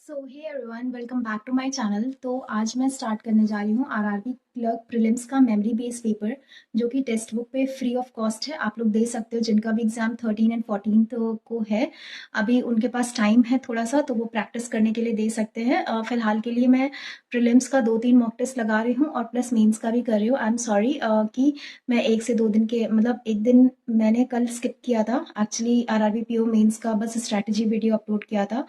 So hey everyone, welcome back to my channel. तो आज मैं स्टार्ट करने जा रही हूँ आरआरबी क्लर्क प्रीलिम्स का मेमोरी बेस्ड पेपर, जो कि टेक्स्ट बुक पे फ्री ऑफ कॉस्ट है। आप लोग दे सकते हो जिनका भी एग्जाम 13 एंड 14 को है। अभी उनके पास टाइम है थोड़ा सा, तो वो प्रैक्टिस करने के लिए दे सकते हैं। फिलहाल के लिए मैं प्रीलिम्स का 2-3 मॉक टेस्ट लगा रही हूँ और प्लस मेंस का भी कर रही हूँ। आई एम सॉरी कि मैं 1 से 2 दिन के मतलब एक दिन मैंने कल स्किप किया था। एक्चुअली आरआरबी पीओ मेंस का बस स्ट्रैटेजी वीडियो अपलोड किया था।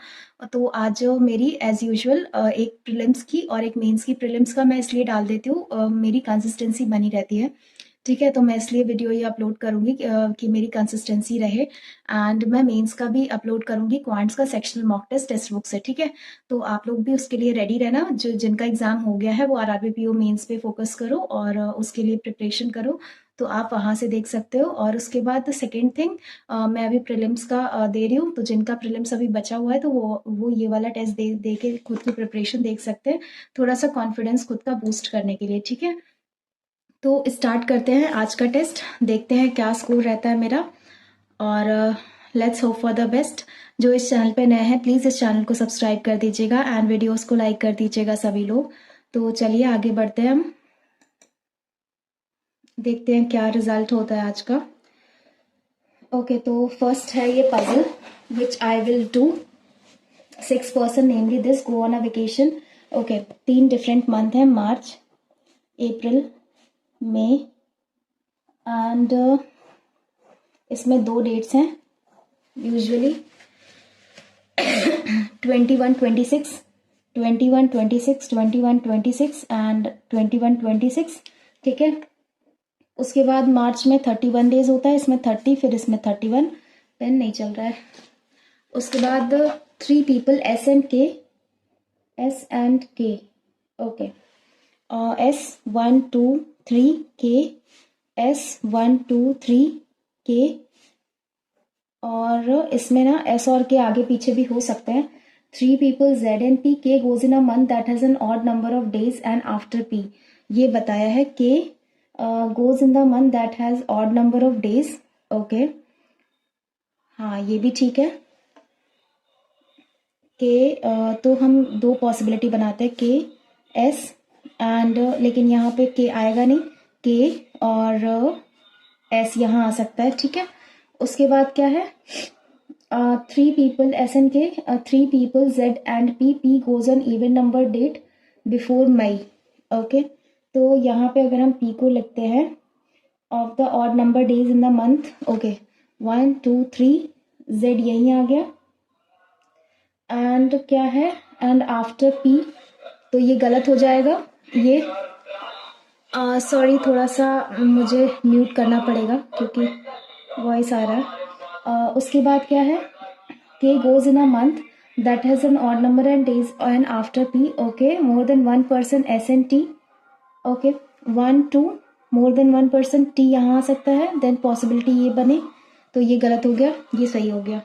तो आज मेरी एज यूजुअल एक प्रीलिम्स की और एक मेंस की। प्रीलिम्स का मैं इसलिए डाल देती हूँ, मेरी कंसिस्टेंसी बनी रहती है। ठीक है, तो मैं इसलिए वीडियो ये अपलोड करूँगी कि मेरी कंसिस्टेंसी रहे। एंड मैं मेंस का भी अपलोड करूँगी, क्वांट्स का sectional mock test text book से। ठीक है, तो आप लोग भी उसके लिए रेडी रहना। जो जिनका एग्जाम हो गया है वो आरआरबी पीओ मेंस पे फोकस करो और उसके लिए प्रिपरेशन करो। तो आप वहाँ से देख सकते हो। और उसके बाद सेकेंड थिंग, मैं अभी प्रीलिम्स का दे रही हूँ, तो जिनका प्रीलिम्स अभी बचा हुआ है तो वो ये वाला टेस्ट दे के खुद की प्रिपरेशन देख सकते हैं, थोड़ा सा कॉन्फिडेंस खुद का बूस्ट करने के लिए। ठीक है, तो स्टार्ट करते हैं आज का टेस्ट। देखते हैं क्या स्कोर रहता है मेरा, और let's hope for the best. जो इस चैनल पे नए हैं प्लीज़ इस चैनल को सब्सक्राइब कर दीजिएगा एंड वीडियोस को लाइक कर दीजिएगा सभी लोग। तो चलिए आगे बढ़ते हैं, हम देखते हैं क्या रिजल्ट होता है आज का। ओके, तो फर्स्ट है ये puzzle which I will do. 6 person namely this go on a vacation. Okay, 3 different month है, मार्च, अप्रैल, मई एंड इसमें 2 डेट्स हैं यूजुअली 21-26, 21-26, 21-26 एंड 21-26। ठीक है, उसके बाद मार्च में 31 डेज होता है, इसमें 30, फिर इसमें 31। पेन नहीं चल रहा है। उसके बाद 3 people S and K, okay, S1-2-3 K, S1-2-3 K, और इसमें ना S और K आगे पीछे भी हो सकते हैं। 3 people Z and P, K goes in a month that has an odd number of days and after P, ये बताया है। K goes in the month that has odd number of days। Okay, हाँ ये भी ठीक है। के तो हम 2 पॉसिबिलिटी बनाते हैं, के एस एंड, लेकिन यहाँ पे के आएगा नहीं, के और एस यहाँ आ सकता है। ठीक है, उसके बाद क्या है, 3 people S and K, 3 people Z and P, P goes on even number date before May. Okay, तो यहाँ पे अगर हम पी को लिखते हैं of the odd number days in the month, okay, 1 2 3, Z यहीं आ गया एंड क्या है, एंड आफ्टर पी, तो ये गलत हो जाएगा ये। सॉरी, थोड़ा सा मुझे म्यूट करना पड़ेगा क्योंकि वॉइस आ रहा है। उसके बाद क्या है, के goes in a month that has an odd number and days and after P, okay, more then 1 person S and T, okay, 1-2, more than 1 person T यहाँ आ सकता है, देन पॉसिबिलिटी ये बने, तो ये गलत हो गया, ये सही हो गया।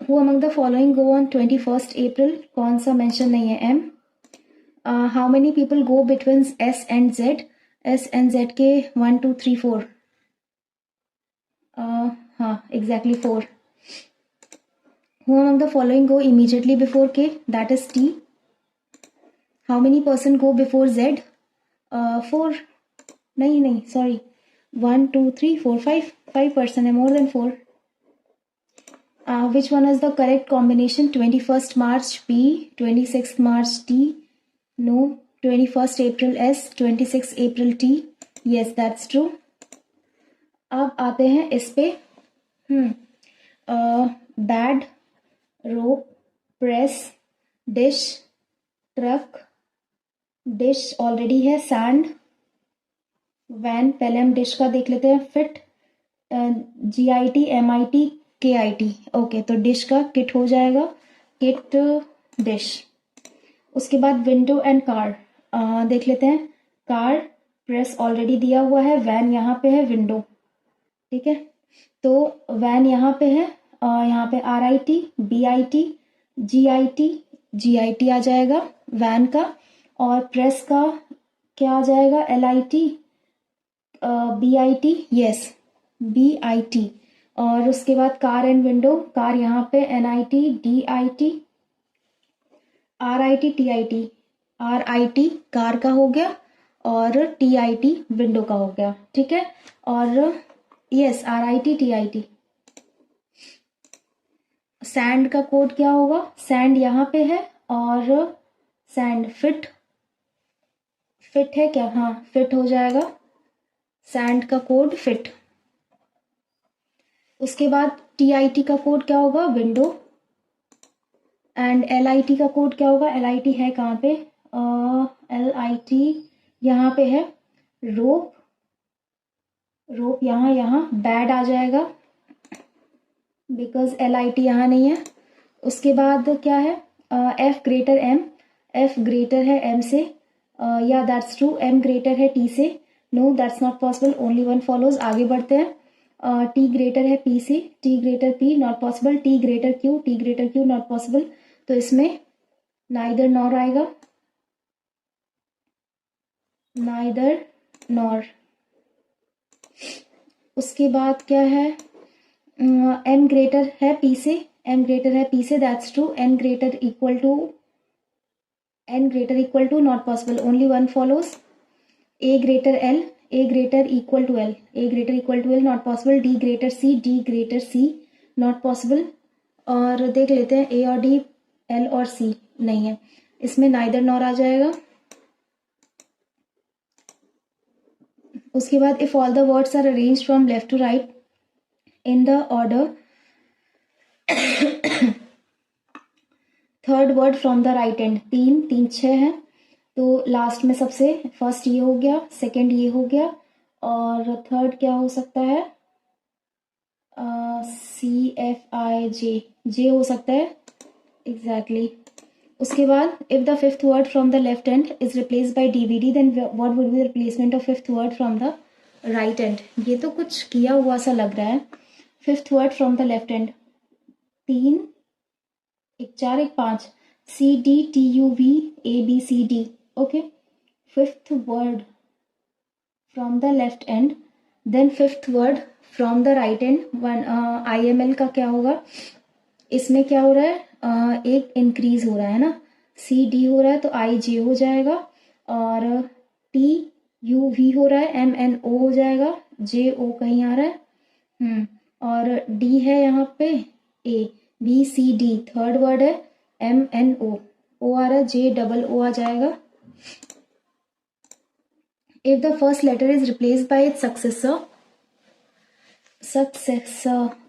Who among the following go on 21st April, कौन सा मेंशन नहीं है, M. How many people go between S and Z, S and Z के 1 2 3 4, हाँ exactly 4। Who among the following go immediately before K, that is T. How many person go before Z, 4, नहीं sorry, 1 2 3 4 5 person है, more than 4। Which one is the correct combination, 21st March P, 26th March T, no, 21st April S, 26th April T, yes that's true। अब आते हैं इस पे, bad, rope, press, dish, truck, dish already है, sand, van, पहले हम dish का देख लेते हैं, fit, GIT MIT KIT, okay, तो डिश का किट हो जाएगा, किट डिश। उसके बाद विंडो एंड कार देख लेते हैं, कार, प्रेस ऑलरेडी दिया हुआ है, वैन यहाँ पे है, विंडो। ठीक है, तो वैन यहाँ पे है, यहाँ पे RIT BIT GIT आ जाएगा वैन का, और प्रेस का क्या आ जाएगा, LIT BIT, यस BIT। और उसके बाद कार एंड विंडो, कार यहाँ पे NIT DIT, RIT RIT car का हो गया और TIT विंडो का हो गया, ठीक है। और यस RIT सैंड का कोड क्या होगा, सैंड यहाँ पे है और सैंड फिट है क्या, हाँ फिट हो जाएगा, सैंड का कोड फिट। उसके बाद TIT का कोड क्या होगा, विंडो। एंड LIT का कोड क्या होगा, LIT है कहाँ पे, LIT यहाँ पे है, रोप यहाँ बैड आ जाएगा बिकॉज LIT यहाँ नहीं है। उसके बाद क्या है, F greater M, F greater है M से, या दैट्स ट्रू, M ग्रेटर है T से, no that's not possible, only one follows. आगे बढ़ते हैं, T ग्रेटर है P से, T greater P not possible, T greater Q not possible, तो इसमें नाइदर नॉर आएगा, नाइदर नॉर। उसके बाद क्या है, M ग्रेटर है P से, that's true, N greater equal to not possible, only one follows. A greater equal to L not possible, D greater C not possible. और देख लेते हैं A और D, L और C नहीं है, इसमें नाइदर नॉर आ जाएगा। उसके बाद if all the words are arranged from left to right in the order, third word from the right end, तीन 6 है, तो लास्ट में सबसे फर्स्ट ये हो गया, सेकंड ये हो गया, और थर्ड क्या हो सकता है, CFIJ हो सकता है, एग्जैक्टली। उसके बाद if the fifth word from the left end is replace by DVD, then what would be the replacement of fifth word from the right end. ये तो कुछ किया हुआ सा लग रहा है। Fifth word from the left end, 3 1 4 1 5, CDTUVABCD, okay. Fifth word from the left end, then fifth word from the right end, IML का क्या होगा, इसमें क्या हो रहा है, एक इंक्रीज हो रहा है ना, CD हो रहा है तो IJ हो जाएगा, और TUV हो रहा है, MNO हो जाएगा, JO कहीं आ रहा है, और D है यहाँ पे, ABCD थर्ड वर्ड है, MNO O आ रहा है, JOO आ जाएगा। If the first letter is replaced by its successor,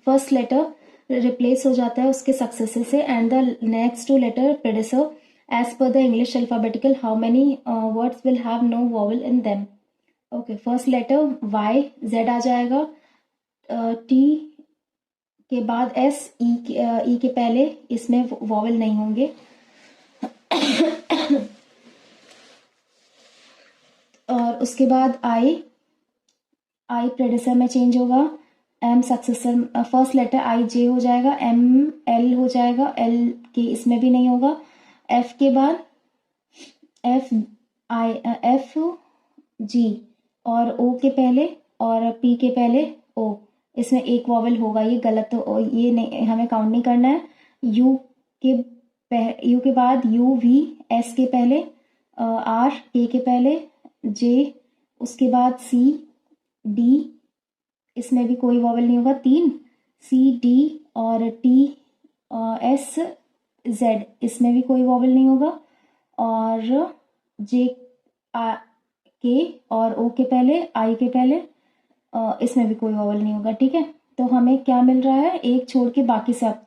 first letter replace हो जाता है उसके सक्सेसर से, and the next two letter predecessor as per the English alphabetical, how many words will have no vowel in them, okay. First letter YZ आ जाएगा, T के बाद S, E के पहले इसमें वॉवल नहीं होंगे, और उसके बाद I प्रेडेसर में चेंज होगा, M successor, first letter IJ हो जाएगा, ML हो जाएगा, L के इसमें भी नहीं होगा, F के बाद FG, और O के पहले और P के पहले O, इसमें एक वॉवल होगा, ये गलत, तो ये नहीं, हमें काउंट नहीं करना है। U के बाद UV, S के पहले, R K के पहले, J उसके बाद CD, इसमें भी कोई वॉवल नहीं होगा, 3 CD, और TSZ इसमें भी कोई वॉवल नहीं होगा, और J K और O के पहले, I के पहले, इसमें भी कोई वॉवल नहीं होगा, ठीक है। तो हमें क्या मिल रहा है, एक छोड़ के बाकी सब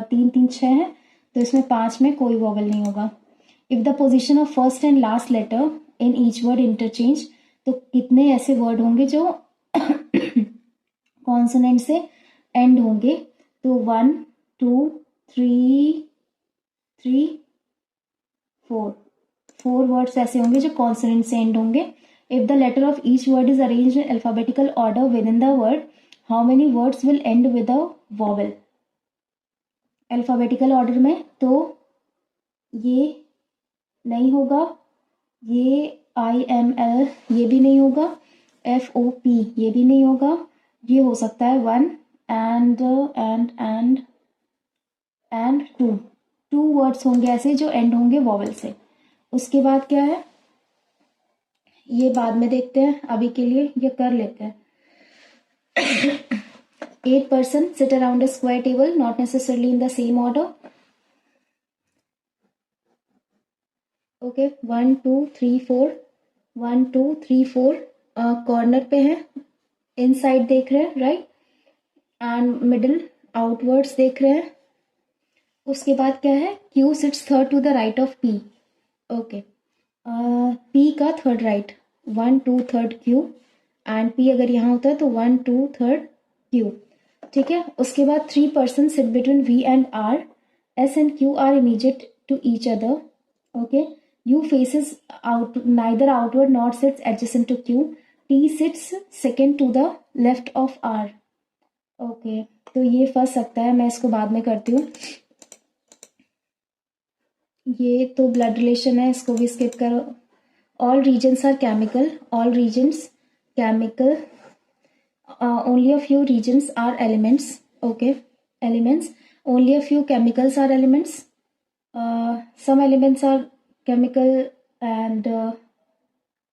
3 3 6 है, तो इसमें 5 में कोई वॉवल नहीं होगा। If the position of first and last letter in each word interchange, तो कितने ऐसे वर्ड होंगे जो कॉन्सोनेंट से एंड होंगे, तो 1 2 3 4 वर्ड्स ऐसे होंगे जो कॉन्सोनेंट से एंड होंगे। If the letter of each word is arranged in alphabetical order within the word, how many words will end with a vowel, alphabetical order में, तो ये नहीं होगा, ये IML ये भी नहीं होगा, FOP ये भी नहीं होगा, ये हो सकता है 1 and 2 2 वर्ड्स होंगे ऐसे जो एंड होंगे वॉवल से। उसके बाद क्या है, ये बाद में देखते हैं, अभी के लिए ये कर लेते हैं। 8 person sit around a square table, not necessarily in the same order. Okay, 1 2 3 4, 1 2 3 4 corner पे है, इनसाइड देख रहे हैं, राइट, एंड मिडिल आउटवर्ड्स देख रहे हैं। उसके बाद क्या है, Q sits third to the right of P। Okay, P का third right, 1 2 third Q, and P अगर यहाँ होता है तो 1 2 थर्ड Q, ठीक है। उसके बाद 3 person sit between V and R, S and Q are immediate to each other, okay. U faces out neither outward nor sits adjacent to Q. T sits second to the left of R, okay तो ये फंस सकता है, मैं इसको बाद में करती हूँ। ये तो ब्लड रिलेशन है, इसको भी स्किप करो। All reasons are chemical, all reasons chemical, only a few reasons are elements, okay elements, only a few chemicals are elements, some elements are chemical and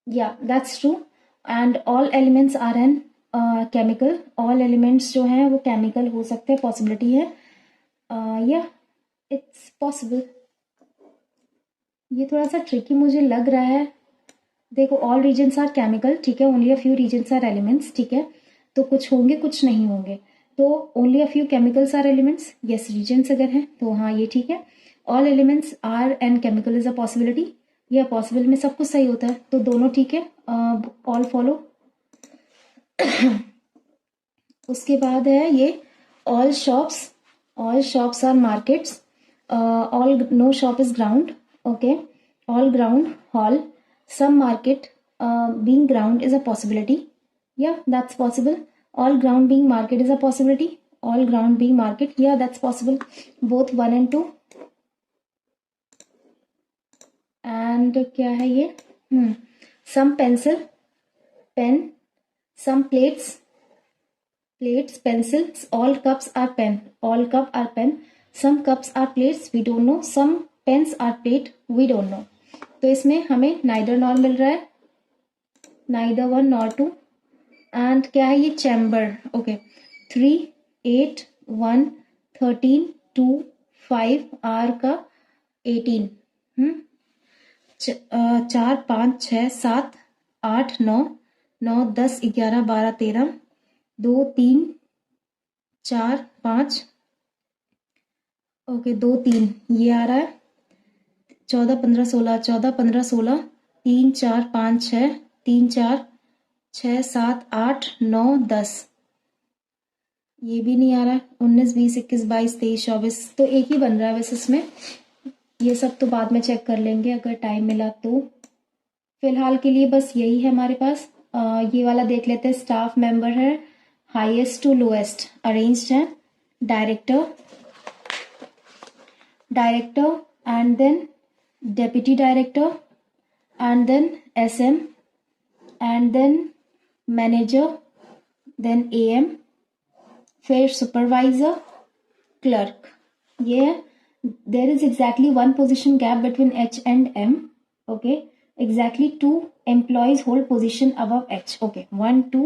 yeah that's true, and all elements are an chemical, all elements जो हैं वो chemical हो सकते हैं, possibility है, yeah it's possible। ये थोड़ा सा tricky मुझे लग रहा है। देखो all regions are chemical, ठीक है, only a few regions are elements, ठीक है, तो कुछ होंगे कुछ नहीं होंगे, तो only a few chemicals are elements, yes regions अगर हैं तो हाँ ये ठीक है। all elements are and chemical is a possibility, या पॉसिबल में सब कुछ सही होता है, तो दोनों ठीक है, ऑल फॉलो। उसके बाद है ये all shops are markets, all no shop is ground, okay, all ground hall, some market being ground is a possibility, yeah that's possible, all ground being market is a possibility, all ground being market, yeah that's possible, both 1 and 2। And क्या है ये, some pencil pen, some plates pencils, all cups are pen, all cup are pen, some cups are plates we don't no, some pens are plate we don't know. तो इसमें हमें neither nor मिल रहा है, neither 1 nor 2। And क्या है ये, chamber, okay, 3 8 1 13 2 5 are का 18, 4 5 6 7 8 9 9 10 11 12 13 2 3 4 5, okay 2 3 ये आ रहा है, 14 15 16 14 15 16 3 4 5 6 3 4 6 7 8 9 10, ये भी नहीं आ रहा है, 19 20 21 22 23 24, तो एक ही बन रहा है वैसे इसमें, ये सब तो बाद में चेक कर लेंगे अगर टाइम मिला तो। फिलहाल के लिए बस यही है हमारे पास। ये वाला देख लेते हैं, स्टाफ मेंबर है, हाईएस्ट टू लोएस्ट अरेंज्ड है, director and then deputy director and then SM and then manager, then AM, फिर सुपरवाइजर, क्लर्क, ये है। There is exactly 1 position gap between H and M, okay, exactly 2 employees hold position above H, okay, 1 2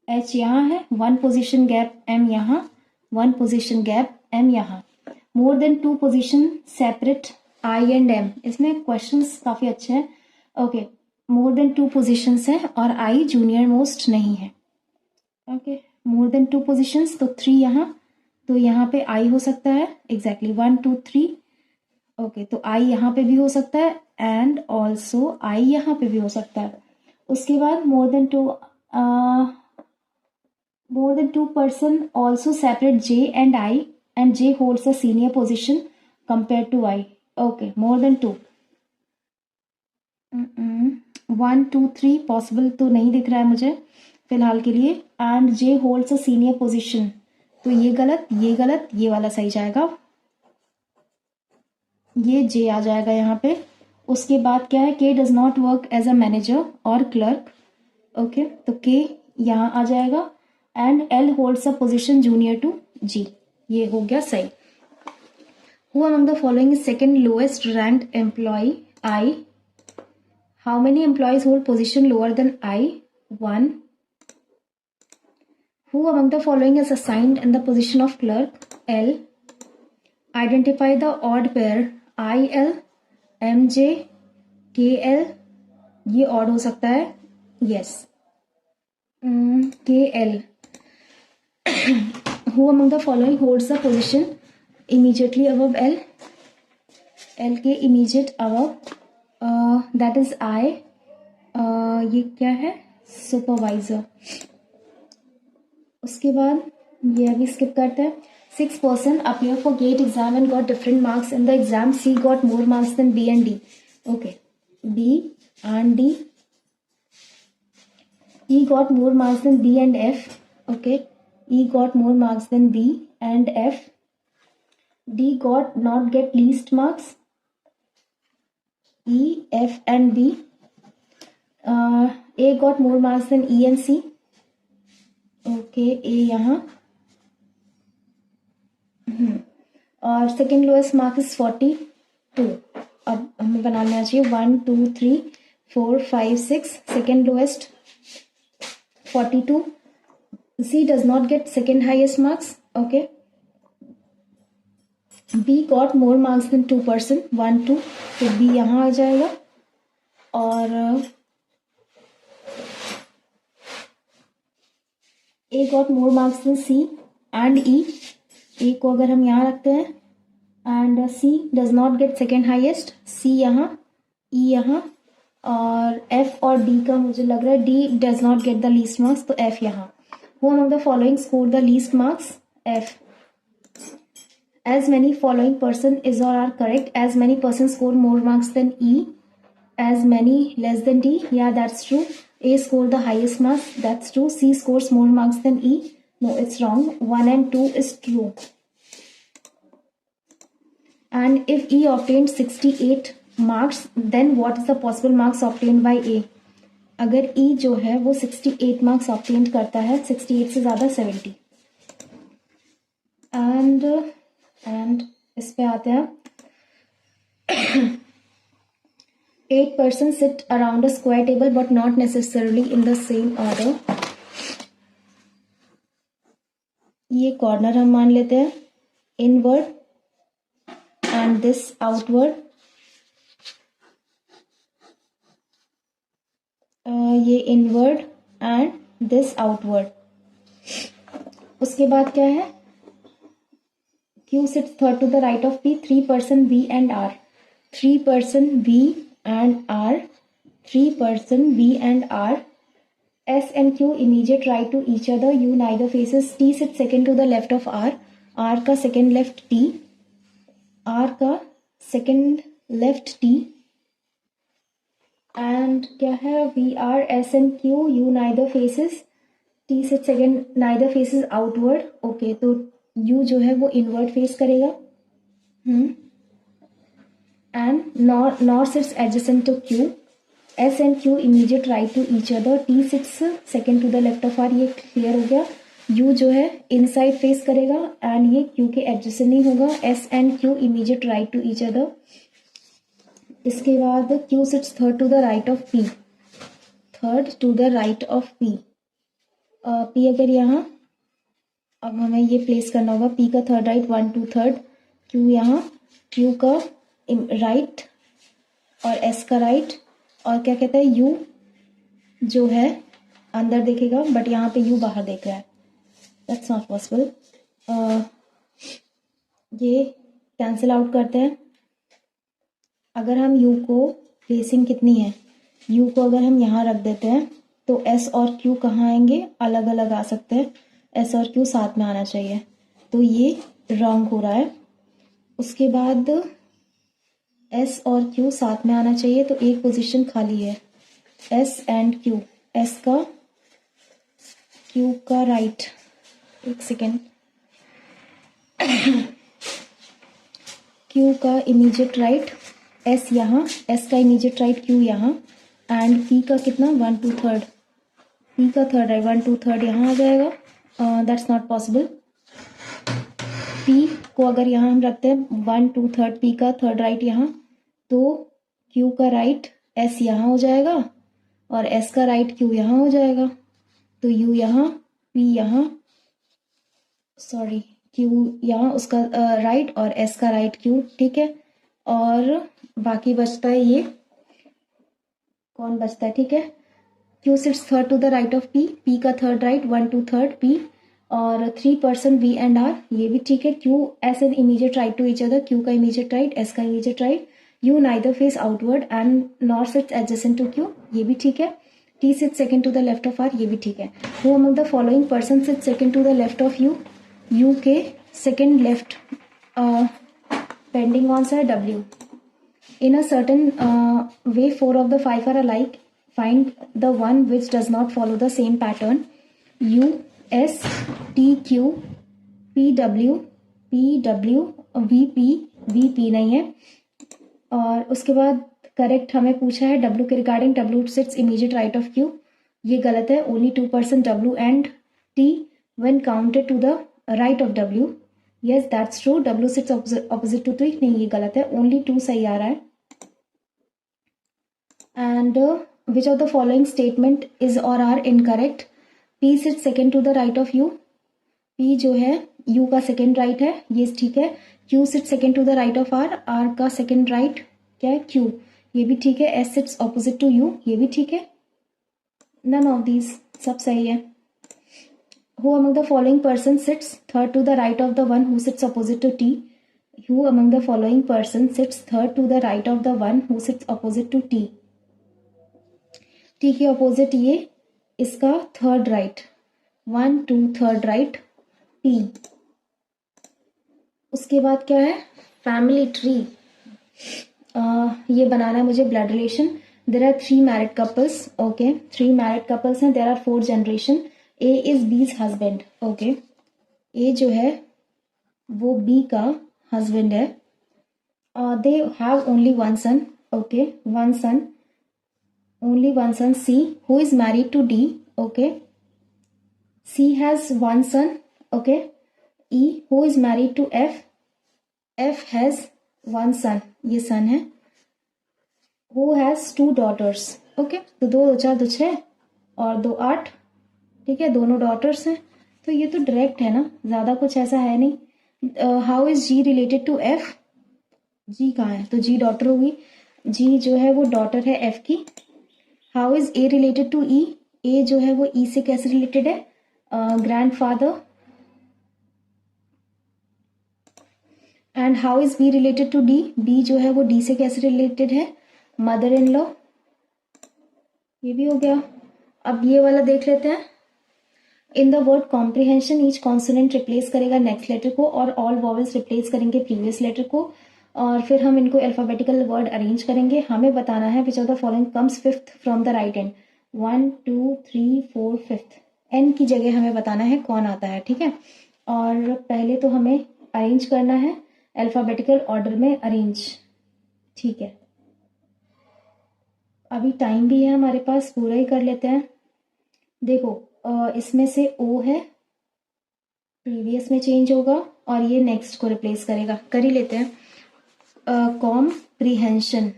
H यहाँ है, 1 position gap M यहाँ, 1 position gap M यहाँ, more than 2 position separate I and M, इसमें questions काफी अच्छे हैं, okay, more than 2 positions है और I junior most नहीं है, okay, more than 2 positions तो 3 यहाँ, तो यहाँ पे आई हो सकता है, एग्जैक्टली 1 2 3, ओके, तो आई यहाँ पे भी हो सकता है एंड ऑल्सो आई यहाँ पे भी हो सकता है। उसके बाद more than two person also separate J and I, and J holds a senior position compare to I, okay, more than 2, 1 2 3 possible तो नहीं दिख रहा है मुझे फिलहाल के लिए, and J holds a senior position, तो ये गलत, ये वाला सही जाएगा, ये जे आ जाएगा यहाँ पे। उसके बाद क्या है, K does not work as a manager और क्लर्क, ओके, तो के यहाँ आ जाएगा, and L holds a position junior to G, ये हो गया सही। Who among the following is second lowest ranked employee? I. How many employees hold position lower than I? 1. Who among the following is assigned in the position of clerk? L. Identify the odd pair IL, MJ, KL. ये odd हो सकता है. Yes. KL. Who among the following holds the position immediately above L? L के immediate above, that is I. ये क्या है? Supervisor. उसके बाद ये अभी स्किप करते हैं. 6 person appeared for GATE exam and got different marks in the exam. C got more marks than B and D. Okay, B and D. E got more marks than B and F. Okay, E got more marks than B and F. D got not get least marks. E, F and B. A got more marks than E and C. Okay, A यहाँ. और second lowest mark is 42. अब हमें बना लेना चाहिए 1 2 3 4 5 6. Second lowest 42. C does not get second highest marks. Okay. B got more marks than 2 person. 1 2. तो B यहाँ आ जाएगा. और A got more marks than C and E. A को अगर हम यहाँ रखते हैं and C does not get second highest. C यहाँ, E यहाँ, और F और D का मुझे लग रहा है D does not get the least marks, तो F यहाँ. Who among the following scored the least marks? F. As many following person is or are correct. As many persons score more marks than E. As many less than D. Yeah, that's true. A scored the highest marks. That's true. C scores more marks than E. No, it's wrong. 1 and 2 is true. And if E obtained 68 marks, then what is the possible marks obtained by A? अगर E जो है वो 68 marks obtained करता है, 68 से ज़्यादा 70. And इस पे आते हैं. 8 persons sit around a square table but not necessarily in the same order. ये कॉर्नर हम मान लेते हैं. Inward and this outward. ये इनवर्ड and this outward. उसके बाद क्या है? Q sits third to the right of P. 3 person B and R. 3 person B and R. 3 person B and R. S and Q immediate right to each other. U neither faces. T sits second to the left of R. R का second left T. R का second left T. And क्या है? V R S and Q. U neither faces. T sits second neither faces outward. Okay, तो U जो है वो inward face करेगा. And nor sits adjacent to Q. S and Q immediate right to each other. T sits second to the left of R. ये clear हो गया. U जो है inside face करेगा and ये Q के adjacent नहीं होगा. S and Q immediate right to each other. इसके बाद Q sits third to the right of P. Third to the right of P. P अगर यहाँ, अब हमें ये प्लेस करना होगा. P का थर्ड राइट 1 2 थर्ड. Q यहाँ, Q का राइट और S का राइट. और क्या कहता है? U जो है अंदर देखेगा बट यहाँ पे U बाहर देख रहा है. That's not possible. ये कैंसिल आउट करते हैं. अगर हम U को प्लेसिंग कितनी है? U को अगर हम यहाँ रख देते हैं तो S और Q कहाँ आएंगे? अलग अलग आ सकते हैं. S और Q साथ में आना चाहिए, तो ये रॉन्ग हो रहा है. उसके बाद S और Q साथ में आना चाहिए, तो एक पोजीशन खाली है. S and Q. S का Q का राइट. एक सेकेंड. Q का इमीडिएट राइट S यहाँ, S का इमीडिएट राइट Q यहाँ. एंड P का कितना? 1 2 थर्ड. P का थर्ड राइट 1 2 थर्ड यहाँ आ जाएगा. That's not possible. पी को अगर यहाँ हम रखते हैं 1 2 3 पी का थर्ड राइट यहाँ, तो क्यू का राइट एस यहाँ हो जाएगा और एस का राइट क्यू यहाँ हो जाएगा। तो यू यहाँ, पी यहाँ, सॉरी क्यू यहाँ उसका राइट और एस का राइट क्यू, ठीक है। और बाकी बचता है ये, कौन बचता है, ठीक है। Q sits third to the right of P, P का थर्ड राइट 1 2 3 पी, और 3% वी एंड आर, ये भी ठीक है। Q S N immediate right to each other, Q का इमीडिएट राइट, एस का immediate right. U neither face outward and nor sits adjacent to Q, ये भी ठीक है। T sits second to the left of R, ये भी ठीक है। Who among the following person sits second to the left of U, U के second left pending कौन सा है, W. In a certain way, 4 of the 5 are alike. Find the one which does not follow the same pattern. U, S, T, Q, P, W, P, W, V, P, V, P नहीं है। और उसके बाद correct हमें पूछा है W के regarding, W sits immediate right of Q, ये गलत है। Only 2% W and T when counted to the right of W. Yes, that's true. W sits opposite to 3, नहीं ये गलत है। Only 2 सही आ रहा है। And which of the following statement is or are incorrect? P sits second to the right of U. P जो है U का second right है, ये ठीक है। Q sits second to the right of R, R का second right क्या है, Q, ये भी ठीक है। S sits opposite to U, ये भी ठीक है। None of these, सब सही है। Who among the following person sits third to the right of the one who sits opposite to T? Who among the following person sits third to the right of the one who sits opposite to T? T के opposite ये इसका third right, 1 2 third right P. उसके बाद क्या है, family tree, ये बनाना है मुझे, blood relation. There are 3 married couples, okay, 3 married couples हैं। There are 4 generation. A is B's husband, okay, A जो है वो बी का हस्बैंड है। They have only 1 son, okay, 1 son, only 1 son. C, who is married to D, okay, C has 1 son, okay. E, who is married to F, F has 1 son, ये son है। Who has 2 daughters, okay, तो 2 2 4 2 6 और 2 8, ठीक है, दोनों daughters हैं। तो ये तो डायरेक्ट है ना, ज़्यादा कुछ ऐसा है नहीं। How is G related to F, G कहाँ है, तो G डॉटर होगी। G जो है वो डॉटर है F की। How is A related to E, A जो है वो ई से कैसे रिलेटेड है, grandfather. And how is B related to D, B जो है वो डी से कैसे रिलेटेड है, मदर इन लॉ। ये भी हो गया। अब ये वाला देख लेते हैं। इन the word comprehension each consonant replace करेगा नेक्स्ट लेटर को और ऑल वॉवेल्स रिप्लेस करेंगे प्रीवियस लेटर को, और फिर हम इनको अल्फाबेटिकल वर्ड अरेंज करेंगे। हमें बताना है which of the following comes fifth from the right end, 1 2 3 4 5, N की जगह हमें बताना है कौन आता है, ठीक है। और पहले तो हमें अरेंज करना है अल्फाबेटिकल ऑर्डर में अरेंज, ठीक है। अभी टाइम भी है हमारे पास, पूरा ही कर लेते हैं। देखो इसमें से ओ है, प्रीवियस में चेंज होगा और ये नेक्स्ट को रिप्लेस करेगा, कर ही लेते हैं। कॉम्प्रिहेंशन,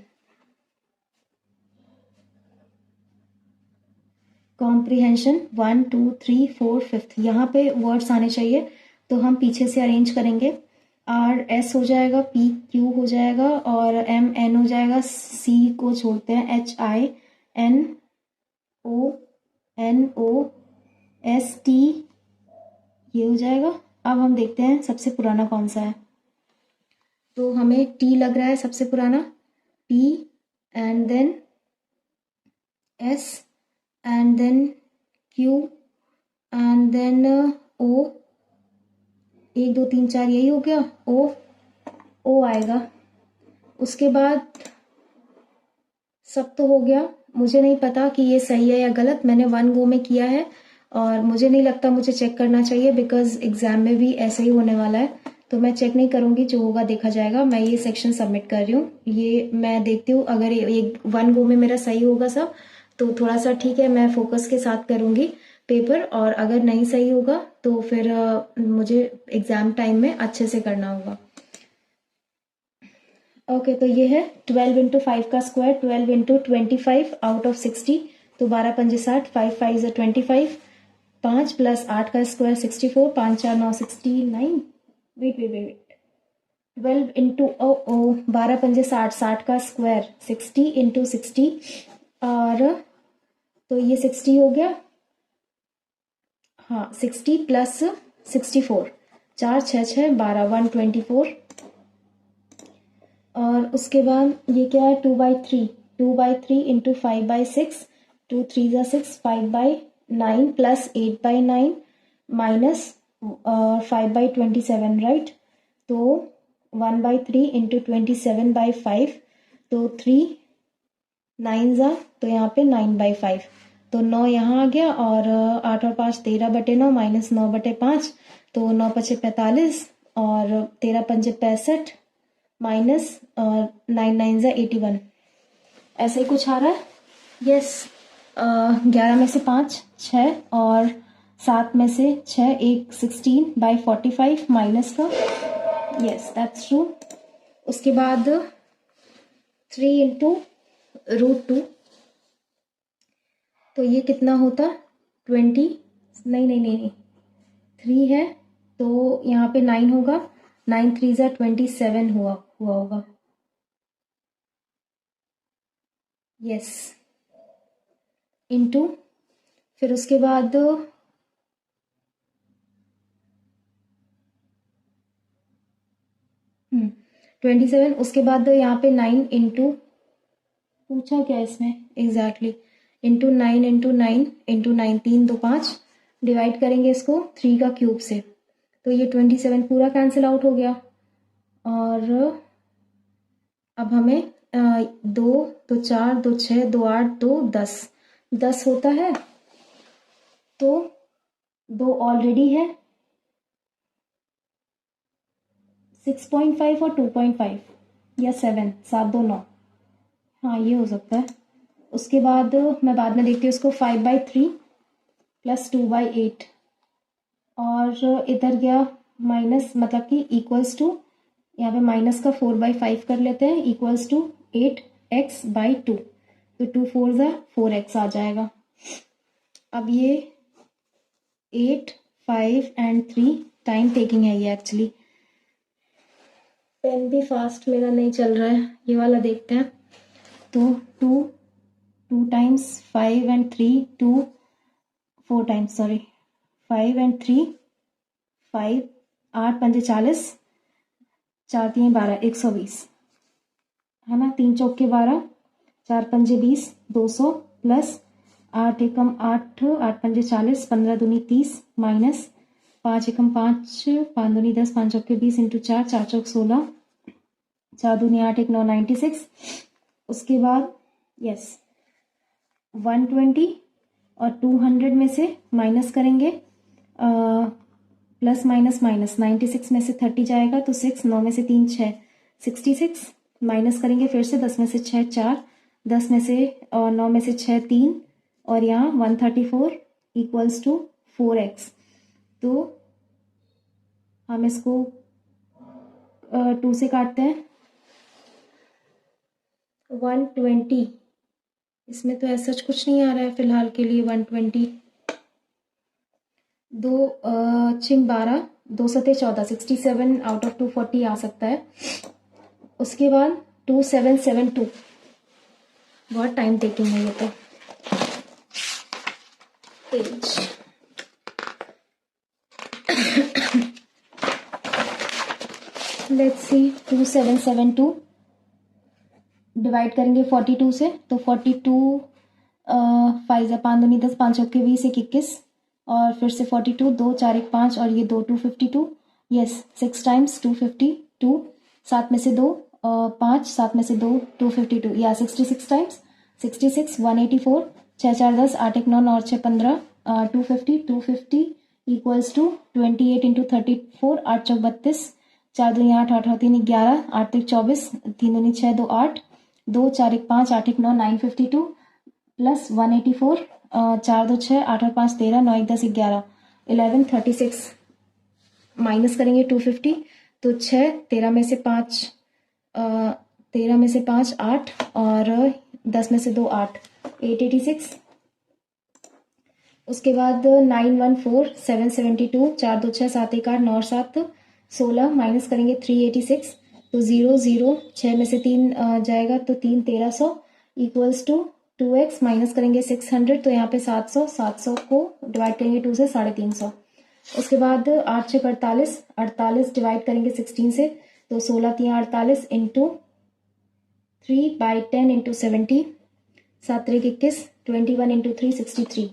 कॉम्प्रिहेंशन 1 2 3 4 5, यहाँ पे वर्ड्स आने चाहिए तो हम पीछे से अरेंज करेंगे। आर एस हो जाएगा, पी क्यू हो जाएगा और एम एन हो जाएगा। सी को छोड़ते हैं, H I N O S T, ये हो जाएगा। अब हम देखते हैं सबसे पुराना कौन सा है, तो हमें टी लग रहा है सबसे पुराना, T and then S and then Q and then O, 1 2 3 4 यही हो गया, ओ आएगा। उसके बाद सब तो हो गया, मुझे नहीं पता कि ये सही है या गलत, मैंने 1 गो में किया है और मुझे नहीं लगता मुझे चेक करना चाहिए बिकॉज एग्जाम में भी ऐसे ही होने वाला है, तो मैं चेक नहीं करूंगी, जो होगा देखा जाएगा। मैं ये सेक्शन सबमिट कर रही हूँ, ये मैं देखती हूँ अगर 1 गो में मेरा सही होगा सब तो थोड़ा सा ठीक है, मैं फोकस के साथ करूंगी। पेपर, और अगर नहीं सही होगा तो फिर मुझे एग्ज़ाम टाइम में अच्छे से करना होगा। ओके, तो ये है 12 इंटू 5 का स्क्वायर, 12 इंटू 25 आउट ऑफ 60, तो 12 पंजे 60, 5 5 ज़ा 25, 5 प्लस 8 का square 64, 5 4 9 69, wait wait wait 12 into 12 पंजे 60, 60 का स्क्वायर 60 इंटू 60, और तो ये 60 हो गया, हाँ 60 प्लस 64, 4 6 6 12, 124, और उसके बाद ये क्या है 2/3, 2/3 इंटू 5/6, 2 3 ज़ा 6, 5/9 प्लस 8/9 माइनस 5/27, राइट, तो 1/3 इंटू 27/5, तो 3 9 ज़ा, तो यहाँ पे 9/5, तो 9 यहाँ आ गया, और 8 और 5 13/9 माइनस 9/5, तो 9 पचे 45, और 13 पंजे 65 माइनस 9 9 ज़ा 81, ऐसे ही कुछ आ रहा है। यस, 11 में से 5 6, और 7 में से 6 1 16/45 माइनस का, यस दैट्स ट्रू। उसके बाद 3 इंटू √2, तो ये कितना होता 20, नहीं 3 है, तो यहाँ पे 9 होगा, 9 3 ज़ा 27 हुआ होगा, यस, इंटू, फिर उसके बाद 27, उसके बाद यहाँ पे 9 इंटू, पूछा क्या इसमें exactly, into 9 into 9 into 9, 3 2 5, divide करेंगे इसको 3 का क्यूब से, तो ये 27 पूरा कैंसिल आउट हो गया, और अब हमें 2 2 4 2 6 2 8 2 10 10 होता है, तो 2 ऑलरेडी है, 6.5 और 2.5 या 7 7 2 9, हाँ ये हो सकता है। उसके बाद मैं बाद में देखती हूँ उसको, 5/3 प्लस 2/8, और इधर गया माइनस, मतलब कि इक्वल्स टू, यहाँ पे माइनस का 4/5 कर लेते हैं, इक्वल्स टू 8x/2, तो 2 4 ज़ा 4x आ जाएगा। अब ये 8 5 एंड 3 टाइम टेकिंग है ये एक्चुअली, पेन भी फास्ट मेरा नहीं चल रहा है, ये वाला देखते हैं, तो 2 times 5 and 3 2 4 times, sorry 5 and 3 5, 8 पंजे 40, 4 3 12, 120 है ना, 3 चौके 12, 4 पंजे 20, 200 प्लस 8 एकम 8, 8 पंजे 40, 15 दूनी 30 माइनस 5 एकम 5, 5 दूनी 10, 5 चौके 20 इंटू 4, 4 चौक 16, 4 दूनी 8 1 9 96। उसके बाद यस 120 और 200 में से माइनस करेंगे, प्लस माइनस माइनस, 96 में से 30 जाएगा तो 6, 9 में से 3 6, 66 माइनस करेंगे फिर से, 10 में से 6 4, 10 में से और 9 में से 6 3, और यहाँ 134 इक्वल्स टू 4x, तो हम इसको 2 से काटते हैं, 120, इसमें तो ऐसा कुछ नहीं आ रहा है फिलहाल के लिए, 120, 2 छिंग 12, 2 सते 14, 67 आउट ऑफ 240 आ सकता है। उसके बाद 2772, बहुत टाइम टेकिंग है ये तो, पेज लेट्स सी, 2772 डिवाइड करेंगे 42 से, तो 42 5 5 दूनी 10, 5 चौके 20, 1 21, और फिर से 42, 2 4 1 5, और ये 2 252, यस 6 टाइम्स 252, 7 में से 2 5, 7 में से 2 252, या 66 टाइम्स 66 184, 6 4 10, 8 1 9 और 6 15, 250 इक्वल्स टू 28 इंटू 34, 8 चौक 32, 4 दूनी 8, 8 3 11, 8 3 24, 3 दूनी 6 2 8, 2 4 1 5, 8 1 9 952 प्लस 184 4 2 6, 8 और 5 13, 9 1 10 11, 11 36 माइनस करेंगे 250, तो 6, 13 में से 5 13 में से 5 8 और 10 में से 2 8, 886। उसके बाद 914 772, 4 2 6 7 1 8 9 7 16 माइनस करेंगे 386, तो 0 0, 6 में से 3 जाएगा तो 3 1300 इक्वल्स टू 2x माइनस करेंगे 600, तो यहाँ पे 700, 700 को डिवाइड करेंगे 2 से 350। उसके बाद 8 6 48, 48 डिवाइड करेंगे 16 से, तो 16 3 48 into 3/10 into 70, 7 3 21, 21 into 3 63,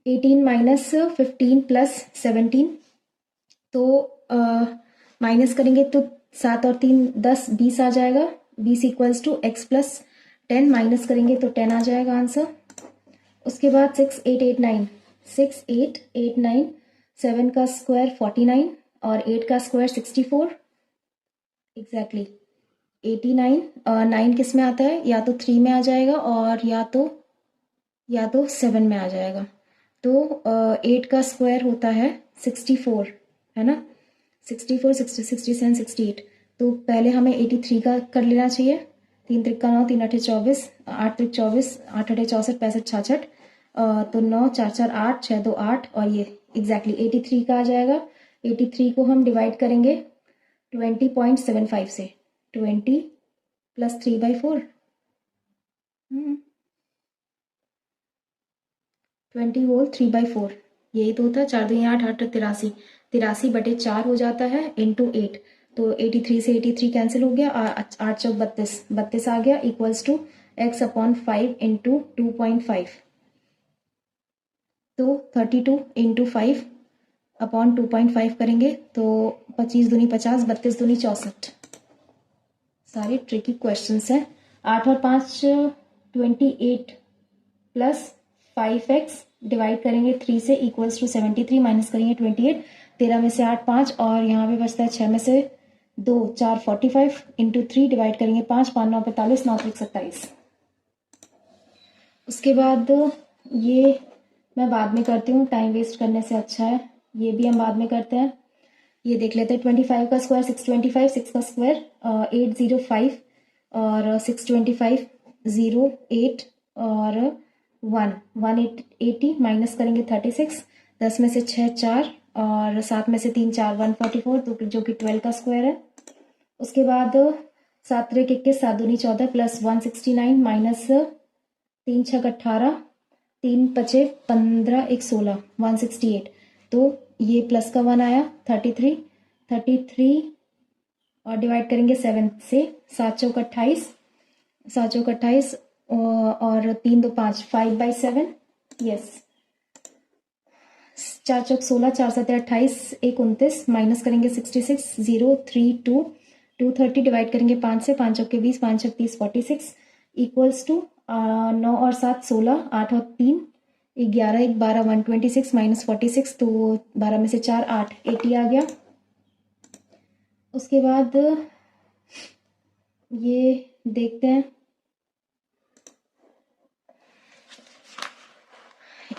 18 minus 15 plus 17, तो माइनस करेंगे तो 7 और 3 10, 20 आ जाएगा, 20 equals to x plus 10 minus करेंगे तो 10 आ जाएगा आंसर। उसके बाद 6 8 8 9, 6 8 8 9, 7 का स्क्वायर 49 और 8 का स्क्वायर 64, एग्जैक्टली 89। 9 किस में आता है, या तो 3 में आ जाएगा और या तो 7 में आ जाएगा। तो 8 का स्क्वायर होता है 64, है ना, 64 60 67 68। तो पहले हमें 83 का कर लेना चाहिए। 3 त्रिक 9, 3 8 24, 8 त्रिक 24, 8 8 64 65 66, तो 9 4 4 8 6 2 8 और ये एग्जैक्टली 83 का आ जाएगा। 83 को हम डिवाइड करेंगे 20.75 से, 20 प्लस 3/4, 20 होल 3/4, यही तो होता है। 4 2 8 8 83, 83/4 हो जाता है इंटू 8, तो 83 से 83 कैंसिल हो गया, 8 चौक 32, 32 आ गया इक्वल्स टू x/5 इंटू 2.5, तो 32 इंटू 5/2.5 करेंगे तो 25 दूनी 50, 32 दूनी 64। सारे ट्रिकी क्वेश्चंस हैं। 8 और 5 28 प्लस 5x डिवाइड करेंगे 3 से इक्वल्स टू 73 माइनस करेंगे 28, 13 में से 8 5 और यहाँ पे बचता है 6 में से 2 4 45 इंटू 3 डिवाइड करेंगे 5 5 9 45, 9 3 27। उसके बाद ये मैं बाद में करती हूँ, टाइम वेस्ट करने से अच्छा है ये भी हम बाद में करते हैं। ये देख लेते हैं। 25 का स्क्वायर 625, 6 का स्क्वायर 805 और 625 0 8 और 1 माइनस करेंगे 36, 10 में से 6 4 और 7 में से 3 4 144, तो जो कि 12 का स्क्वायर है। उसके बाद 7 3 21, 7 दूनी 14 प्लस 169 माइनस 3 6 18, 3 5 15 1 16, 168, तो ये प्लस का 1 आया 33 और डिवाइड करेंगे 7 से, 7 चौक 28, 7 चौक 28 और 3 2 5, 5/7, यस 4 चौक 16, 4 7 28, 1 29 माइनस करेंगे 66 0 3 2, 230 डिवाइड करेंगे 5 से, 5 चौक 20, 5 चौक 30 46 इक्वल्स टू 9 और 7 16, 8 और 3 11 1 12, 126 माइनस 46, तो 12 में से 4 8, 80 आ गया। उसके बाद ये देखते हैं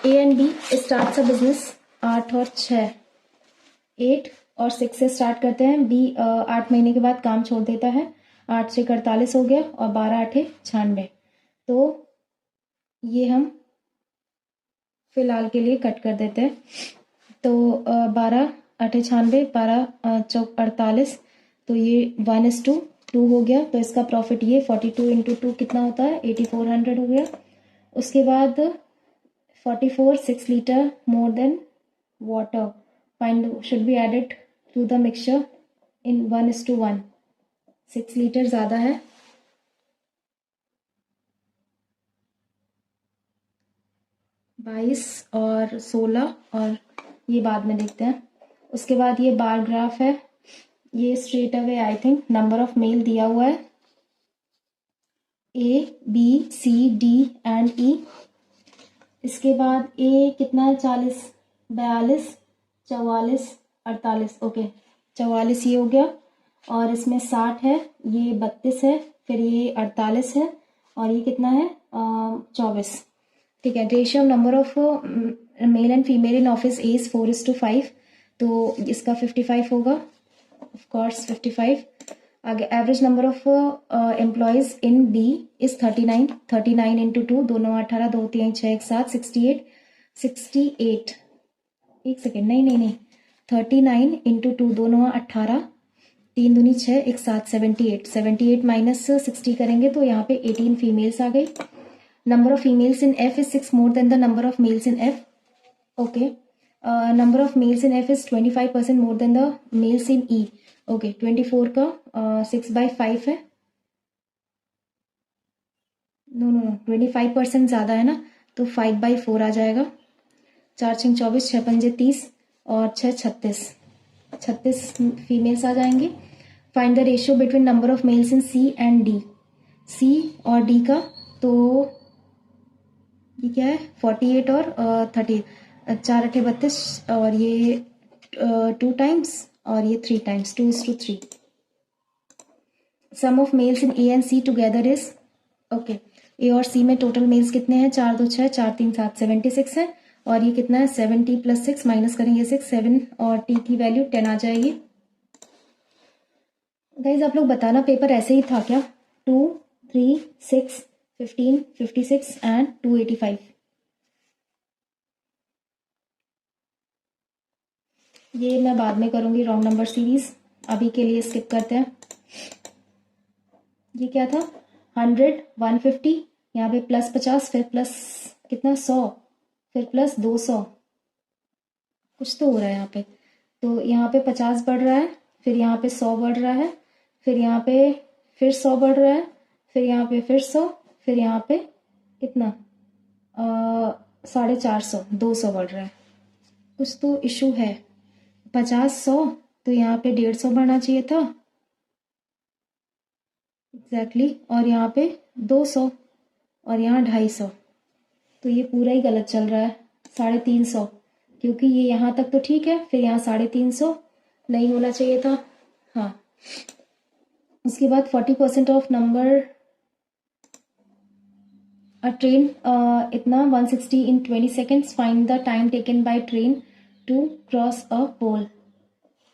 A and B start a business 8 और 6, 8 और 6 से स्टार्ट करते हैं। B 8 महीने के बाद काम छोड़ देता है। 8 से 48 हो गया और 12 8 96, तो ये हम फिलहाल के लिए कट कर देते हैं। तो 12 8 96, 12 चौक 48, तो ये 1:2 हो गया। तो इसका प्रॉफिट ये 42 इंटू 2 कितना होता है 8400 हो गया। उसके बाद 44 6 litre more than water find should be added to the mixture in 1:1, 6 litre ज़्यादा है। बाईस और 16 और ये बाद में देखते हैं। उसके बाद ये बार ग्राफ है, ये straight away I think number of mail दिया हुआ है A B C D and E। इसके बाद A कितना है 40 42 44 48, ओके 44 ये हो गया। और इसमें 60 है, ये 32 है, फिर ये 48 है और ये कितना है 24। ठीक है। Ratio number of male and female in office A is 4:5, तो इसका 55 होगा, ऑफ कोर्स 55। आगे average number of employees in B is 39, 39 into 2, 2 9 18, 2 3 6 1 7, 68, 68, एक सेकेंड, नहीं 39 इंटू 2, 2 9 18, 3 दूनी 6 1 7, 78, 78 माइनस 60 करेंगे तो यहाँ पे 18 फीमेल्स आ गई। Number of females in F is 6 more than the number of males in F. Okay. Number of males in F is 25% more than the males in E. Okay. 24 का 6/5 है। No 25% ज़्यादा है ना, तो 5/4 आ जाएगा। 4 6 24, 6 5 30 और 6 36, 36 फीमेल्स आ जाएंगे। Find the ratio between number of males in C and D। C और D का, तो ये क्या है 48 और 30, 4 8 32, और ये 2 टाइम्स और ये 3 times, 2:3। Sum of males in A and C together is, okay, A और सी में टोटल मेल्स कितने हैं 4 2 6, 4 3 7, 76 है। और ये कितना है 70 + 6 माइनस करेंगे 6, 7 और टी की वैल्यू 10 आ जाएगी। गाइज आप लोग बताना पेपर ऐसे ही था क्या? 2 3 6 15 56 एंड 285। ये मैं बाद में करूंगी रॉन्ग नंबर सीरीज, अभी के लिए स्किप करते हैं। ये क्या था 100 150, यहाँ पे प्लस 50, फिर प्लस कितना 100, फिर प्लस 200, कुछ तो हो रहा है यहाँ पे। तो यहाँ पे 50 बढ़ रहा है, फिर यहाँ पे 100 बढ़ रहा है, फिर यहाँ पे फिर 100 बढ़ रहा है, फिर यहाँ पे फिर 100, फिर यहाँ पे कितना 450, 200 बढ़ रहा है। कुछ तो इशू है। 50 100, तो यहाँ पे 150 बढ़ना चाहिए था एग्जैक्टली, और यहाँ पे 200 और यहाँ 250, तो ये पूरा ही गलत चल रहा है। 350, क्योंकि ये यहाँ तक तो ठीक है, फिर यहाँ 350 नहीं होना चाहिए था। हाँ, उसके बाद 40% ऑफ नंबर अ ट्रेन इतना 160 in 20 seconds, find the time taken by train to cross a pole.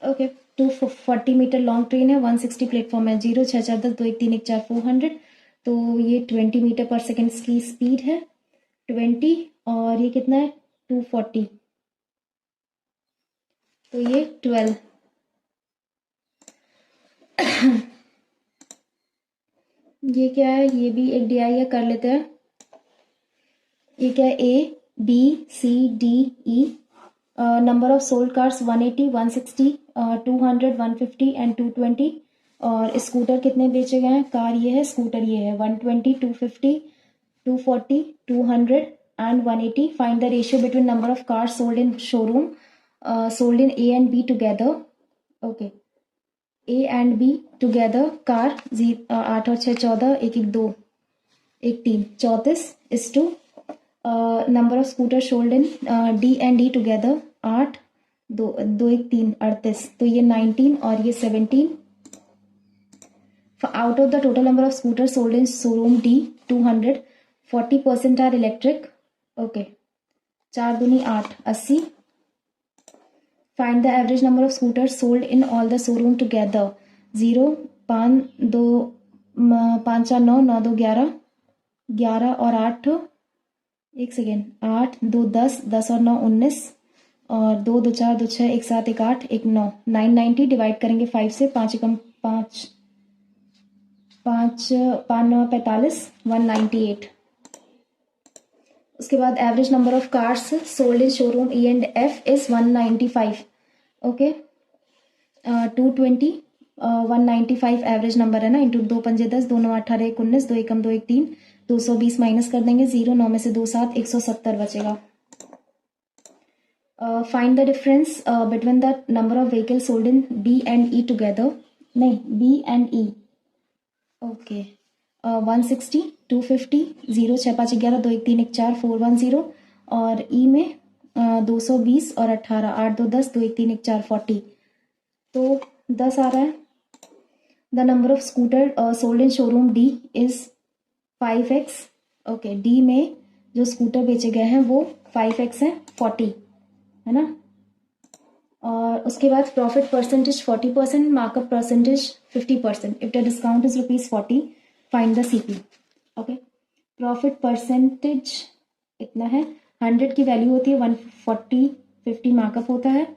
Okay, 240 metre long train है, 160 प्लेटफॉर्म है, 0 6 4 10 2 1 3 1 4 400, तो ये 20 मीटर पर सेकेंड की स्पीड है 20, और ये कितना है 240, तो ये 12। ये क्या है, ये भी एक DI है, कर लेते हैं। ये क्या है ABCDE, number of sold cars 180 160 200 150 and 220, और स्कूटर कितने बेचे गए हैं, कार ये है, स्कूटर ये है, 120 250 240 200 and 180। Find the ratio between number of cars sold in showroom, sold in A and B together. Okay, A and B together car 8 और 6 14, 1 1 2 1 3 34 is to number of scooter sold in D and D together 8 2 2 1 3 38, तो ये 19 और ये 17। Out of the total number of scooter sold in showroom D 200, 40% are electric. Okay, 4 दूनी 8 80। Find the average number of scooter sold in all the showroom together, 0 5 2 5 4 9 9 2 11 11 और 8, एक second, 8 2 10 10 और 9 19, और 2 2 4 2 6 1 7 1 8 1 9 990 divide करेंगे 5 से, 5 एकम 5 5 5 9 45 198। उसके बाद average number of cars sold in showroom E and F is 195। Okay, 220 195 average number है ना, इंटू 2 पंजे 10 2 9 18 1 19 2 एकम 2 1 3, 220 माइनस कर देंगे 0, 9 में से 2 7, 170 बचेगा। Find the difference between the number of vehicle sold in B and E together, नहीं B एंड E। ओके, 160 250 0 6 5 11 2 1 3 1 4 410, और E में 220 और 18 8 2 10 2 1 3 1 4 40, तो 10 आ रहा है। The number of scooter sold in showroom D is 5x, okay. D में जो scooter बेचे गए हैं वो 5x है, 40 है ना। और उसके बाद profit percentage 40%, markup percentage 50%। If the discount is ₹40, find the CP. Okay, profit percentage इतना है, 100 की वैल्यू होती है 140, 50 मार्कअप होता है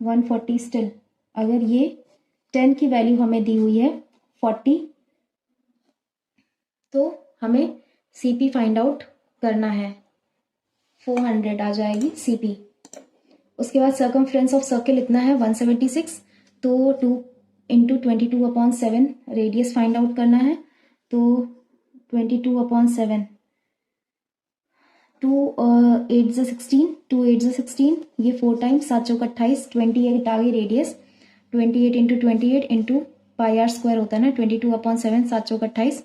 140 स्टिल। अगर ये 10 की वैल्यू हमें दी हुई है 40, तो हमें सीपी फाइंड आउट करना है, 400 आ जाएगी सीपी। उसके बाद सर्कमफ्रेंस ऑफ सर्किल इतना है 176, तो 2 इंटू 22/7 रेडियस फाइंड आउट करना है, तो 22/7, 2 8 ज़ 16, 2 8 ज़ 16, ये 4 टाइम्स, 7 चौक 28, 28 आ गई radius, 28 into 28 into pi R square होता है ना, 22/7, 7 चौक 28,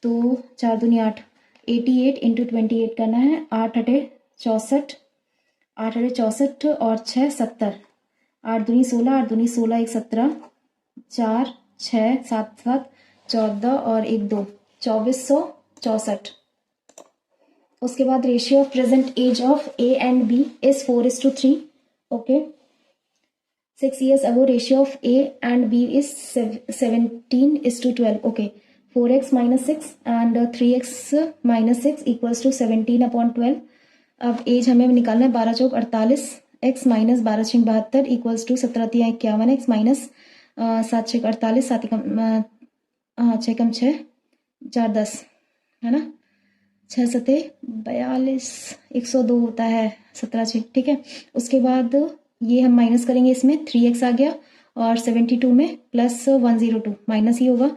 तो 4 दूनी 8, 88 इंटू 28 करना है, 8 अठे 64, 8 अठे 64 और 6 70, 8 दूनी 16, 8 दूनी 16, 1 17, 4 6 7 7 14 और 1 2, 2464। उसके बाद ratio of present age of A and B is 4:3, okay. 6 years ago ratio of A and B is 17:12, okay. 4x minus 6 and 3x minus 6 equals to 17/12। अब एज हमें निकालना है, 12 चौक 48, x माइनस 12 छः 72 इक्वल्स टू 17 51, एक्स माइनस 7 छः 48, 7 छः कम 6 4 10 है ना, 6 सते 42, 102 होता है, 17 6, ठीक है। उसके बाद ये हम माइनस करेंगे, इसमें 3x आ गया और 72 में प्लस 102 माइनस ही होगा,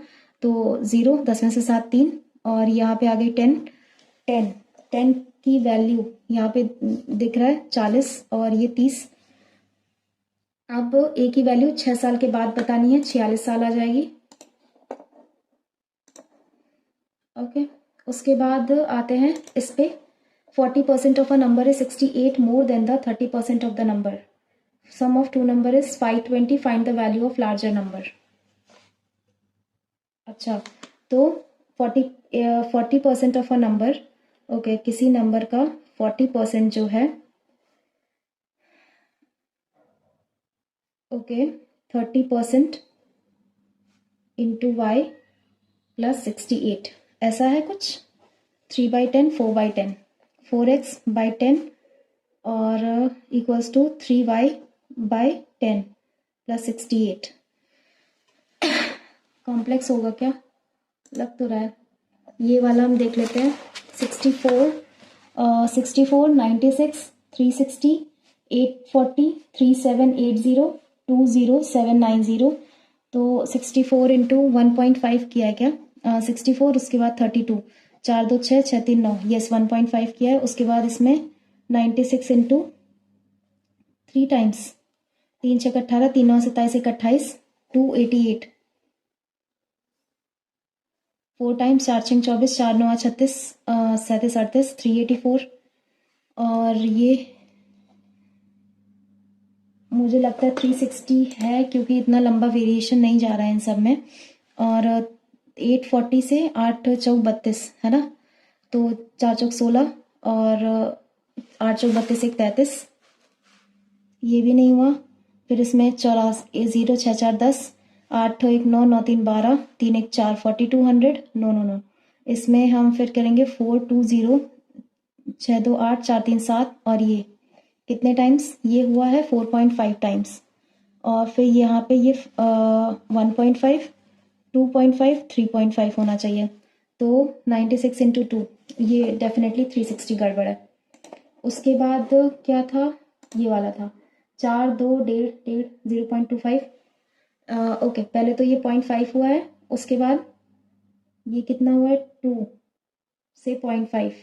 तो 0, 10 में से 7 3, और यहाँ पे आ गई 10 10 10 की वैल्यू यहाँ पे दिख रहा है 40 और ये 30। अब ए की वैल्यू 6 साल के बाद बतानी है, 46 साल आ जाएगी, ओके। उसके बाद आते हैं इस पे, 40% of a number is 68 more than the 30% of the number. Sum of two number is 520, find the value of larger number। अच्छा, तो 40% ऑफ अ नंबर, ओके, किसी नंबर का 40% जो है, ओके, 30% इंटू वाई प्लस 68, ऐसा है कुछ, 3/10, 4/10, 4x/10 और equals to 3y/10 plus 68। Complex होगा क्या, लग तो रहा है। ये वाला हम देख लेते हैं, 64 96 360 840 3780 20790, तो 64 इंटू 1.5 किया है क्या, 64, उसके बाद 32, 4 2 6 6 3 9, यस 1.5 किया है। उसके बाद इसमें 96 इंटू 3 टाइम्स, 3 6 18, 3 9 27 1 28, 288, 4 टाइम्स, 4 6 24, 4 9 36, 37 38, 384, और ये मुझे लगता है 360 है, क्योंकि इतना लंबा वेरिएशन नहीं जा रहा है इन सब में। और 840 से 8 चौक 32 है ना, तो 4 चौक 16 और 8 चौक 32 1 33, ये भी नहीं हुआ। फिर इसमें 84 0 6 4 10, 8 1 9 9 3 12, 3 1 4 4200, नो नो नो। इसमें हम फिर करेंगे 420 6 2 8 4 3 7, और ये कितने टाइम्स, ये हुआ है 4.5 टाइम्स, और फिर यहाँ पे ये 1.5 2.5 3.5 होना चाहिए, तो 96 इंटू 2, ये डेफिनेटली 360 गड़बड़ है। उसके बाद क्या था, ये वाला था 4 2 1.5 0.25, ओके। पहले तो ये 0.5 हुआ है, उसके बाद ये कितना हुआ है 2 से 0.5,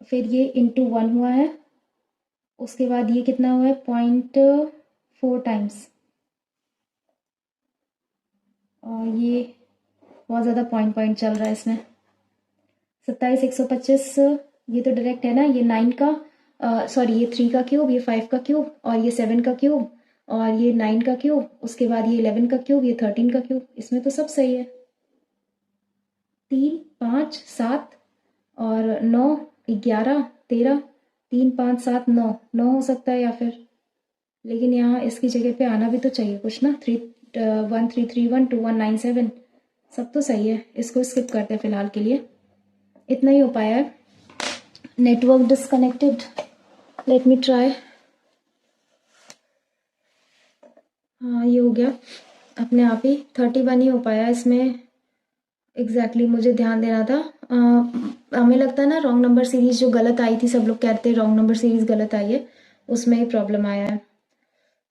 फिर ये इंटू 1 हुआ है, उसके बाद ये कितना हुआ है 0.4 टाइम्स, और ये बहुत ज़्यादा पॉइंट चल रहा है इसमें। 27 125, ये तो डायरेक्ट है ना, ये 9 का सॉरी ये 3 का क्यूब, ये 5 का क्यूब, और ये 7 का क्यूब, और ये 9 का क्यूब, उसके बाद ये 11 का क्यूब, ये 13 का क्यूब, इसमें तो सब सही है। 3, 5, 7 और 9, 11, 13, 3, 5, 7, 9 9 हो सकता है या फिर, लेकिन यहाँ इसकी जगह पे आना भी तो चाहिए कुछ ना। 1, 3, 3, 1, 2, 1, 9, 7 सब तो सही है। इसको स्किप करते हैं फिलहाल के लिए, इतना ही हो पाया है। Network disconnected, let me try. हाँ ये हो गया अपने आप ही। 31 ही हो पाया इसमें। एग्जैक्टली मुझे ध्यान देना था। हमें लगता है ना रॉन्ग नंबर सीरीज जो गलत आई थी, सब लोग कहते हैं रॉन्ग नंबर सीरीज गलत आई है, उसमें ही प्रॉब्लम आया है।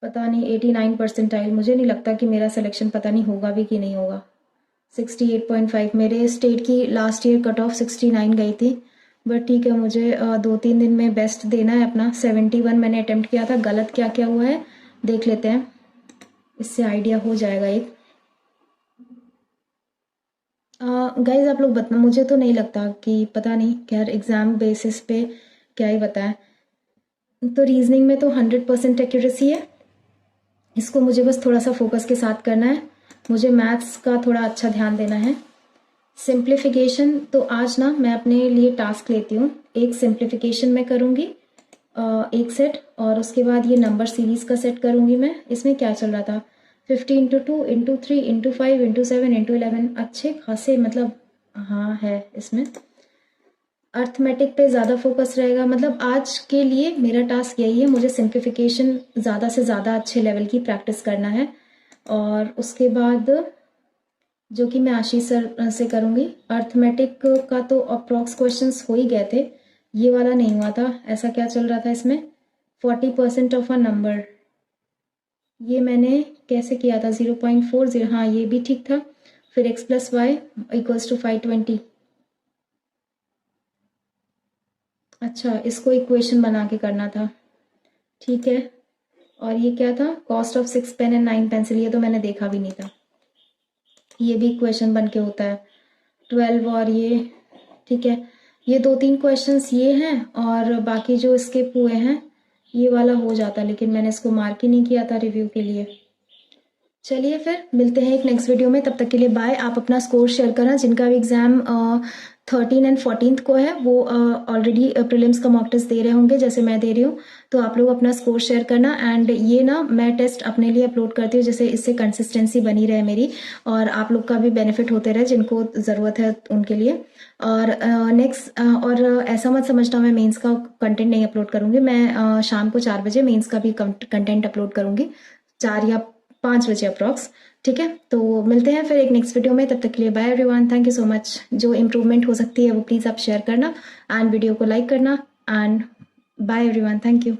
पता नहीं 89 परसेंटाइल, मुझे नहीं लगता कि मेरा सिलेक्शन पता नहीं होगा भी कि नहीं होगा। 68.5 मेरे स्टेट की लास्ट ईयर कट ऑफ 69 गई थी, बट ठीक है मुझे 2-3 दिन में बेस्ट देना है अपना। 71 मैंने अटेम्प्ट किया था, गलत क्या क्या हुआ है देख लेते हैं, इससे आइडिया हो जाएगा एक। गाइज आप लोग बता, मुझे तो नहीं लगता कि, पता नहीं, खैर एग्ज़ाम बेसिस पे क्या ही बताएं। तो रीजनिंग में तो 100% एक्यूरेसी है, इसको मुझे बस थोड़ा सा फोकस के साथ करना है। मुझे मैथ्स का थोड़ा अच्छा ध्यान देना है। सिंप्लीफिकेशन तो आज ना मैं अपने लिए टास्क लेती हूँ, एक सिंप्लीफिकेशन मैं करूँगी एक सेट, और उसके बाद ये नंबर सीरीज का सेट करूँगी मैं। इसमें क्या चल रहा था, 50 × 2 × 3 × 5 × 7 × 11 अच्छे खासे, मतलब हाँ है इसमें। अर्थमेटिक पे ज़्यादा फोकस रहेगा, मतलब आज के लिए मेरा टास्क यही है, मुझे सिंप्लीफिकेशन ज़्यादा से ज़्यादा अच्छे लेवल की प्रैक्टिस करना है। और उसके बाद जो कि मैं आशीष सर से करूँगी, अर्थमेटिक का तो अप्रॉक्स क्वेश्चंस हो ही गए थे, ये वाला नहीं हुआ था। ऐसा क्या चल रहा था इसमें, 40% ऑफ अ नंबर, ये मैंने कैसे किया था, 0.40, हाँ ये भी ठीक था। फिर x + y = 520, अच्छा इसको इक्वेशन बना के करना था, ठीक है। और ये क्या था, cost of 6 pen and 9 pencil, ये तो मैंने देखा भी नहीं था, ये भी इक्वेशन बन के होता है 12। और ये ठीक है, ये 2-3 क्वेश्चंस ये हैं, और बाकी जो स्किप हुए हैं ये वाला हो जाता, लेकिन मैंने इसको मार्क ही नहीं किया था रिव्यू के लिए। चलिए फिर मिलते हैं एक नेक्स्ट वीडियो में, तब तक के लिए बाय। आप अपना स्कोर शेयर करना, जिनका भी एग्जाम 13 और 14 को है वो ऑलरेडी प्रीलिम्स का मॉक टेस्ट दे रहे होंगे जैसे मैं दे रही हूँ, तो आप लोग अपना स्कोर शेयर करना। एंड ये ना मैं टेस्ट अपने लिए अपलोड करती हूँ, जैसे इससे कंसिस्टेंसी बनी रहे मेरी, और आप लोग का भी बेनिफिट होते रहे जिनको ज़रूरत है उनके लिए। और नेक्स्ट और ऐसा मत समझना मैं मेंस का कंटेंट नहीं अपलोड करूँगी, मैं शाम को 4 बजे मेंस का भी कंटेंट अपलोड करूँगी, 4 या 5 बजे अप्रॉक्स, ठीक है। तो मिलते हैं फिर एक नेक्स्ट वीडियो में, तब तक के लिए bye everyone, thank you so much. जो इम्प्रूवमेंट हो सकती है वो प्लीज़ आप शेयर करना, एंड वीडियो को लाइक करना, and bye everyone, thank you.